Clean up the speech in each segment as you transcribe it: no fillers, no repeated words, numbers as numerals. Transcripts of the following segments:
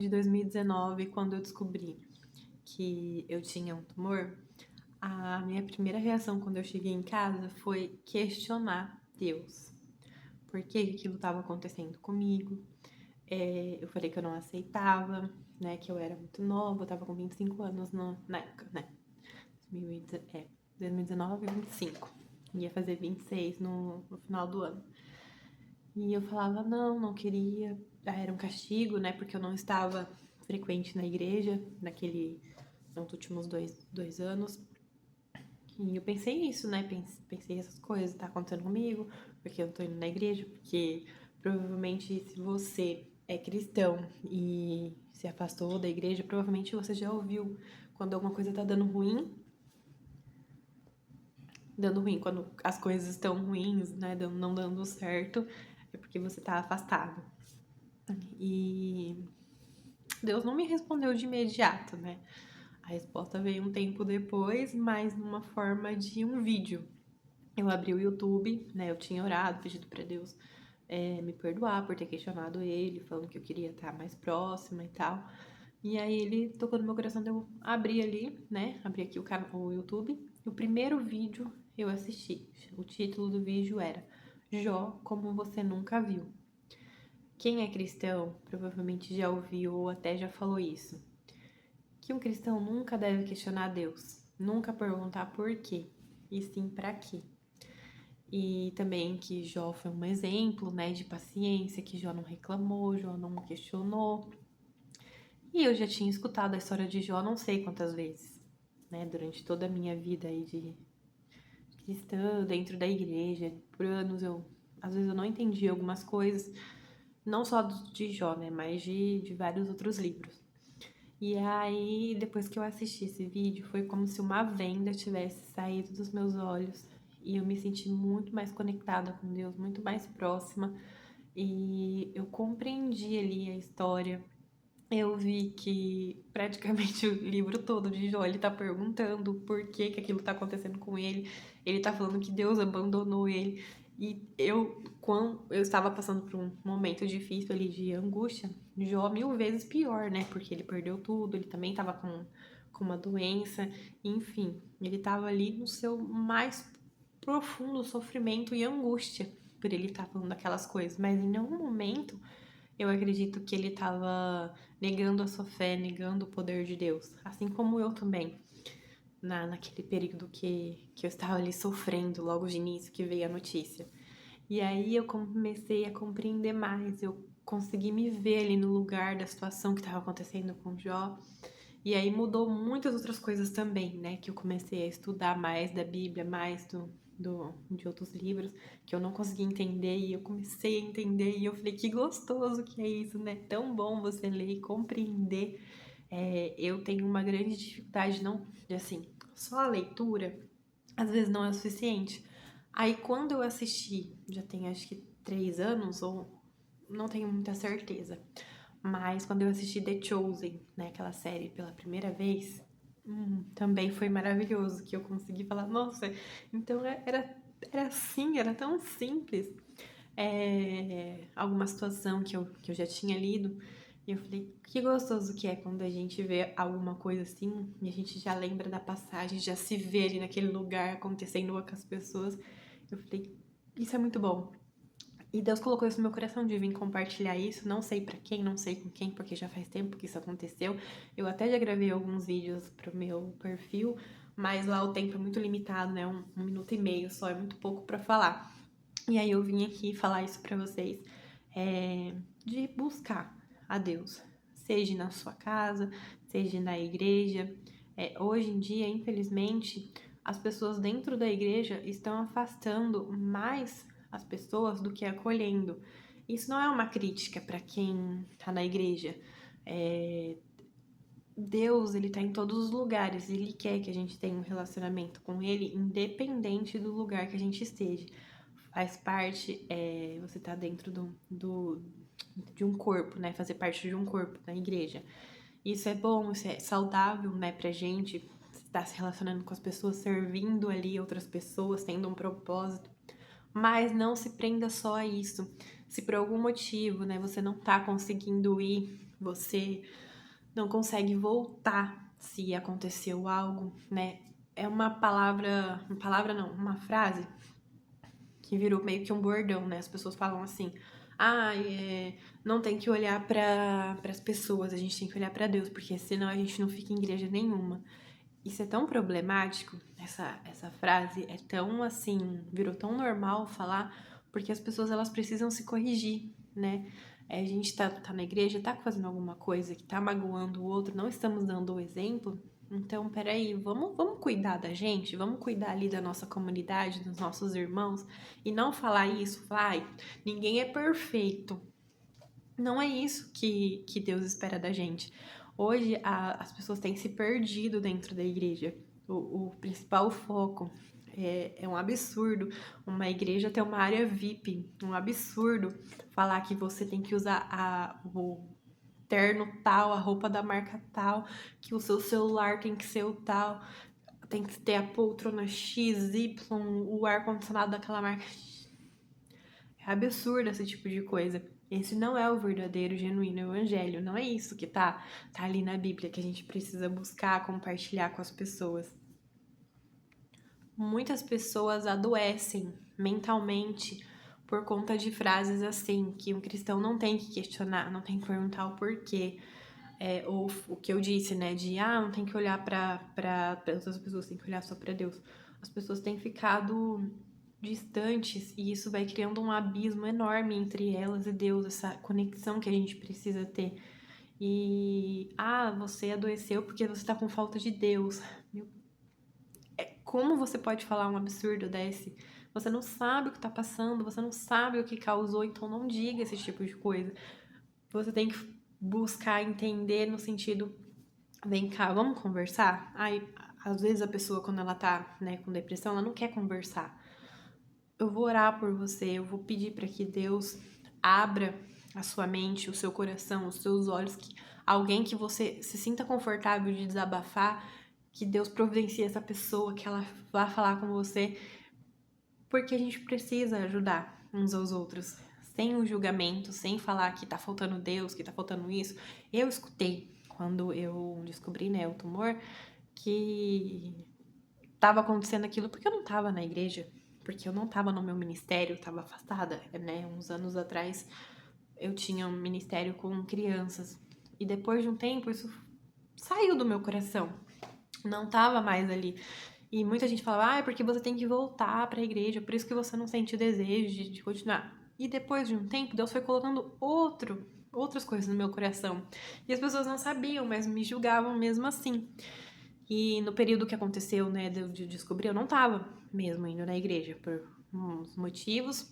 de 2019, quando eu descobri que eu tinha um tumor, a minha primeira reação quando eu cheguei em casa foi questionar Deus. Por que aquilo estava acontecendo comigo? Eu falei que eu não aceitava, né? Que eu era muito nova, eu tava com 25 anos na época, né? 2019, 25. Ia fazer 26 no final do ano. E eu falava, não queria. Era um castigo, né? Porque eu não estava frequente na igreja nos últimos dois anos. E eu pensei isso, né? Pensei essas coisas, tá acontecendo comigo, porque eu tô indo na igreja, porque provavelmente se você é cristão e se afastou da igreja, provavelmente você já ouviu quando alguma coisa tá dando ruim, quando as coisas estão ruins, né? Não dando certo, é porque você tá afastado. E Deus não me respondeu de imediato, né? A resposta veio um tempo depois, mas numa forma de um vídeo. Eu abri o YouTube, né? Eu tinha orado, pedido pra Deus me perdoar por ter questionado ele, falando que eu queria estar mais próxima e tal. E aí ele tocou no meu coração, eu abri ali, né? Abri aqui o YouTube. E o primeiro vídeo eu assisti. O título do vídeo era Jó como você nunca viu. Quem é cristão provavelmente já ouviu ou até já falou isso. Que um cristão nunca deve questionar Deus, nunca perguntar por quê, e sim para quê. E também que Jó foi um exemplo, né, de paciência, que Jó não reclamou, Jó não questionou. E eu já tinha escutado a história de Jó não sei quantas vezes, né, durante toda a minha vida aí de cristã, dentro da igreja, por anos às vezes eu não entendia algumas coisas, não só de Jó, né, mas de vários outros livros. E aí, depois que eu assisti esse vídeo, foi como se uma venda tivesse saído dos meus olhos e eu me senti muito mais conectada com Deus, muito mais próxima. E eu compreendi ali a história. Eu vi que praticamente o livro todo de Jó, ele tá perguntando por que que aquilo tá acontecendo com ele. Ele tá falando que Deus abandonou ele. E quando eu estava passando por um momento difícil ali de angústia, Jó 1000 vezes pior, né? Porque ele perdeu tudo, ele também tava com uma doença, enfim. Ele tava ali no seu mais profundo sofrimento e angústia por ele estar falando aquelas coisas. Mas em nenhum momento eu acredito que ele estava negando a sua fé, negando o poder de Deus. Assim como eu também, naquele período que eu estava ali sofrendo logo de início que veio a notícia. E aí eu comecei a compreender mais, eu consegui me ver ali no lugar da situação que estava acontecendo com o Jó. E aí mudou muitas outras coisas também, né? Que eu comecei a estudar mais da Bíblia, mais de outros livros, que eu não conseguia entender, e eu comecei a entender, e eu falei, que gostoso que é isso, né? Tão bom você ler e compreender. Eu tenho uma grande dificuldade, não, de assim, só a leitura, às vezes não é o suficiente. Aí quando eu assisti, já tem acho que 3 anos, ou não tenho muita certeza. Mas quando eu assisti The Chosen, né, aquela série pela primeira vez, também foi maravilhoso, que eu consegui falar, nossa, então era assim, era tão simples. Alguma situação que eu já tinha lido, e eu falei, que gostoso que é quando a gente vê alguma coisa assim, e a gente já lembra da passagem, já se vê ali naquele lugar acontecendo com as pessoas. Eu falei, isso é muito bom. E Deus colocou isso no meu coração de vir compartilhar isso. Não sei pra quem, não sei com quem, porque já faz tempo que isso aconteceu. Eu até já gravei alguns vídeos pro meu perfil, mas lá o tempo é muito limitado, né? 1 minuto e meio só, é muito pouco pra falar. E aí eu vim aqui falar isso pra vocês, de buscar a Deus, seja na sua casa, seja na igreja. Hoje em dia, infelizmente, as pessoas dentro da igreja estão afastando mais as pessoas do que acolhendo. Isso não é uma crítica para quem está na igreja. Deus, ele tá em todos os lugares, ele quer que a gente tenha um relacionamento com ele, independente do lugar que a gente esteja. Faz parte, você tá dentro de um corpo, né? Fazer parte de um corpo na igreja. Isso é bom, isso é saudável, né, pra gente. Estar se relacionando com as pessoas, servindo ali outras pessoas, tendo um propósito. Mas não se prenda só a isso. Se por algum motivo, né, você não tá conseguindo ir você não consegue voltar se aconteceu algo, né? É uma palavra não, uma frase que virou meio que um bordão, né? As pessoas falam assim: não tem que olhar para as pessoas, a gente tem que olhar para Deus, porque senão a gente não fica em igreja nenhuma. Isso é tão problemático, essa frase é tão assim, virou tão normal falar, porque as pessoas elas precisam se corrigir, né? A gente tá na igreja, tá fazendo alguma coisa que tá magoando o outro, não estamos dando o exemplo. Então, peraí, vamos cuidar da gente, vamos cuidar ali da nossa comunidade, dos nossos irmãos, e não falar isso, falar, ninguém é perfeito. Não é isso que Deus espera da gente. Hoje, as pessoas têm se perdido dentro da igreja. O principal foco é um absurdo uma igreja ter uma área VIP. Um absurdo falar que você tem que usar o terno tal, a roupa da marca tal, que o seu celular tem que ser o tal, tem que ter a poltrona XY, o ar-condicionado daquela marca. É absurdo esse tipo de coisa. Esse não é o verdadeiro, genuíno evangelho. Não é isso que tá ali na Bíblia, que a gente precisa buscar, compartilhar com as pessoas. Muitas pessoas adoecem mentalmente por conta de frases assim, que um cristão não tem que questionar, não tem que perguntar o porquê. Ou o que eu disse, né, de não tem que olhar para outras pessoas, tem que olhar só para Deus. As pessoas têm ficado distantes e isso vai criando um abismo enorme entre elas e Deus, essa conexão que a gente precisa ter. E você adoeceu porque você tá com falta de Deus. Como você pode falar um absurdo desse? Você não sabe o que tá passando, você não sabe o que causou, então não diga esse tipo de coisa. Você tem que buscar entender no sentido, vem cá, vamos conversar? Às vezes a pessoa, quando ela tá, né, com depressão, ela não quer conversar. Eu vou orar por você, eu vou pedir para que Deus abra a sua mente, o seu coração, os seus olhos, que alguém que você se sinta confortável de desabafar, que Deus providencie essa pessoa, que ela vá falar com você, porque a gente precisa ajudar uns aos outros, sem o julgamento, sem falar que tá faltando Deus, que tá faltando isso. Eu escutei quando eu descobri, né, o tumor, que tava acontecendo aquilo porque eu não tava na igreja, porque eu não tava no meu ministério, eu tava afastada, né? Uns anos atrás eu tinha um ministério com crianças e depois de um tempo isso saiu do meu coração, não tava mais ali. E muita gente falava, é porque você tem que voltar pra igreja, por isso que você não sente o desejo de continuar. E depois de um tempo, Deus foi colocando outras coisas no meu coração. E as pessoas não sabiam, mas me julgavam mesmo assim. E no período que aconteceu, né, de descobrir, eu não tava mesmo indo na igreja por uns motivos,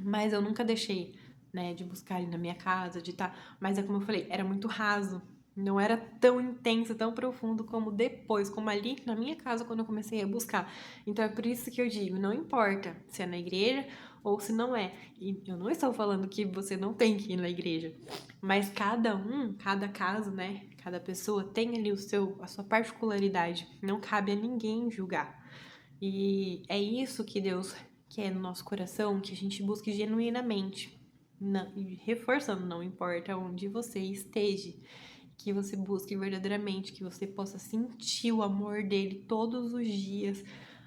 mas eu nunca deixei, né, de buscar ali na minha casa, de estar. Mas é como eu falei, era muito raso. Não era tão intenso, tão profundo como depois, como ali na minha casa quando eu comecei a buscar. Então é por isso que eu digo, não importa se é na igreja ou se não é. E eu não estou falando que você não tem que ir na igreja, mas cada caso, né, cada pessoa tem ali a sua particularidade. Não cabe a ninguém julgar. E é isso que Deus quer no nosso coração, que a gente busque genuinamente. Não, e reforçando, não importa onde você esteja, que você busque verdadeiramente, que você possa sentir o amor dele todos os dias,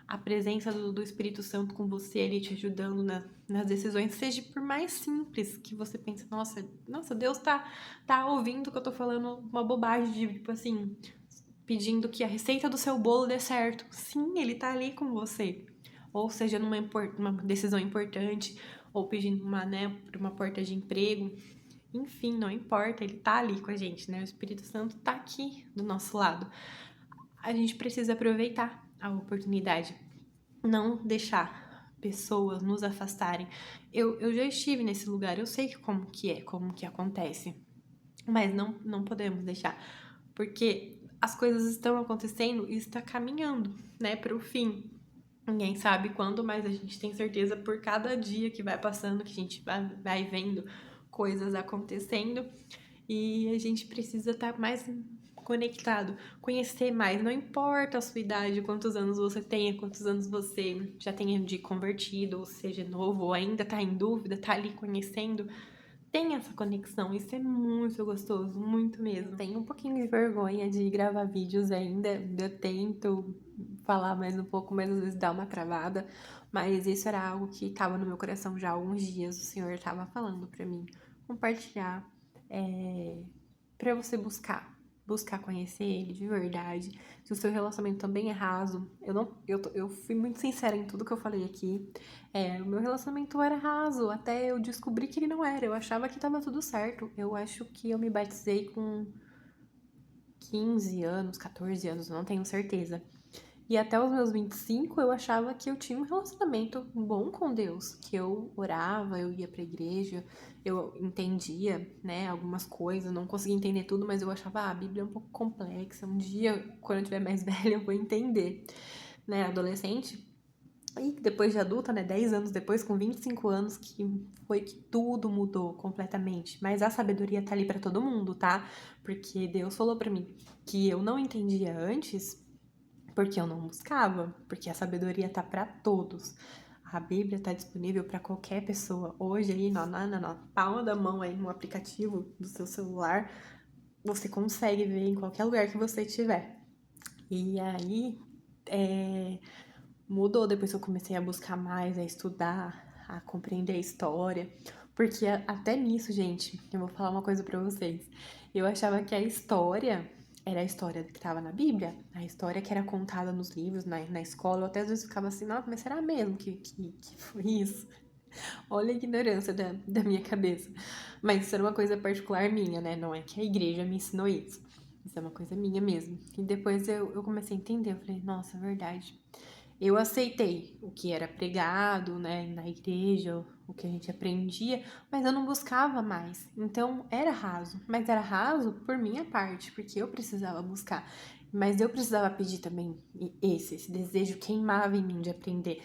a presença do Espírito Santo com você, ele te ajudando nas decisões, seja por mais simples que você pense, nossa, Deus tá ouvindo que eu tô falando uma bobagem, de, tipo assim, pedindo que a receita do seu bolo dê certo. Sim, ele tá ali com você. Ou seja, numa uma decisão importante, ou pedindo uma porta de emprego. Enfim, não importa, ele tá ali com a gente, né? O Espírito Santo tá aqui do nosso lado. A gente precisa aproveitar a oportunidade, não deixar pessoas nos afastarem. Eu já estive nesse lugar, eu sei como que acontece, mas não podemos deixar, porque as coisas estão acontecendo e está caminhando, né, para o fim. Ninguém sabe quando, mas a gente tem certeza por cada dia que vai passando, que a gente vai vendo coisas acontecendo e a gente precisa estar mais conectado, conhecer mais. Não importa a sua idade, quantos anos você tenha, quantos anos você já tenha de convertido, ou seja, novo, ou ainda está em dúvida, está ali conhecendo. tem essa conexão. Isso é muito gostoso, muito mesmo. Tenho um pouquinho de vergonha de gravar vídeos ainda. Eu tento falar mais um pouco, mas às vezes dá uma travada. Mas isso era algo que estava no meu coração já há alguns dias. O Senhor estava falando pra mim compartilhar, para você buscar conhecer Ele de verdade. Se o seu relacionamento também é raso, eu fui muito sincera em tudo que eu falei aqui. O meu relacionamento era raso, até eu descobri que ele não era. Eu achava que tava tudo certo. Eu acho que eu me batizei com 15 anos, 14 anos, não tenho certeza. E até os meus 25, eu achava que eu tinha um relacionamento bom com Deus, que eu orava, eu ia pra igreja, eu entendia, né, algumas coisas, não conseguia entender tudo, mas eu achava, a Bíblia é um pouco complexa, um dia, quando eu tiver mais velha, eu vou entender, né, adolescente. E depois de adulta, né, 10 anos depois, com 25 anos, que foi que tudo mudou completamente. Mas a sabedoria tá ali pra todo mundo, tá? Porque Deus falou pra mim que eu não entendia antes, porque eu não buscava, porque a sabedoria tá para todos. A Bíblia tá disponível para qualquer pessoa. Hoje aí, na palma da mão aí, no aplicativo do seu celular, você consegue ver em qualquer lugar que você estiver. E aí, mudou depois que eu comecei a buscar mais, a estudar, a compreender a história. Porque até nisso, gente, eu vou falar uma coisa pra vocês. Eu achava que a história era a história que estava na Bíblia, a história que era contada nos livros, na escola. Eu até às vezes ficava assim, nossa, mas será mesmo que foi isso? Olha a ignorância da minha cabeça. Mas isso era uma coisa particular minha, né? Não é que a igreja me ensinou isso. Isso é uma coisa minha mesmo. E depois eu comecei a entender, eu falei, nossa, é verdade. Eu aceitei o que era pregado, né, na igreja, o que a gente aprendia, mas eu não buscava mais. Então era raso, mas era raso por minha parte, porque eu precisava buscar. Mas eu precisava pedir também esse desejo queimava em mim de aprender.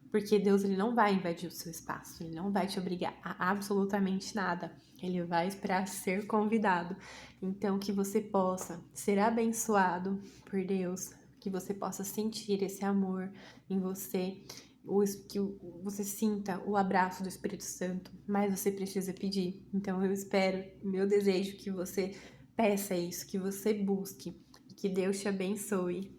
Porque Deus ele não vai invadir o seu espaço, ele não vai te obrigar a absolutamente nada. Ele vai esperar ser convidado. Então que você possa ser abençoado por Deus, que você possa sentir esse amor em você, que você sinta o abraço do Espírito Santo, mas você precisa pedir. Então eu espero, meu desejo que você peça isso, que você busque, e que Deus te abençoe.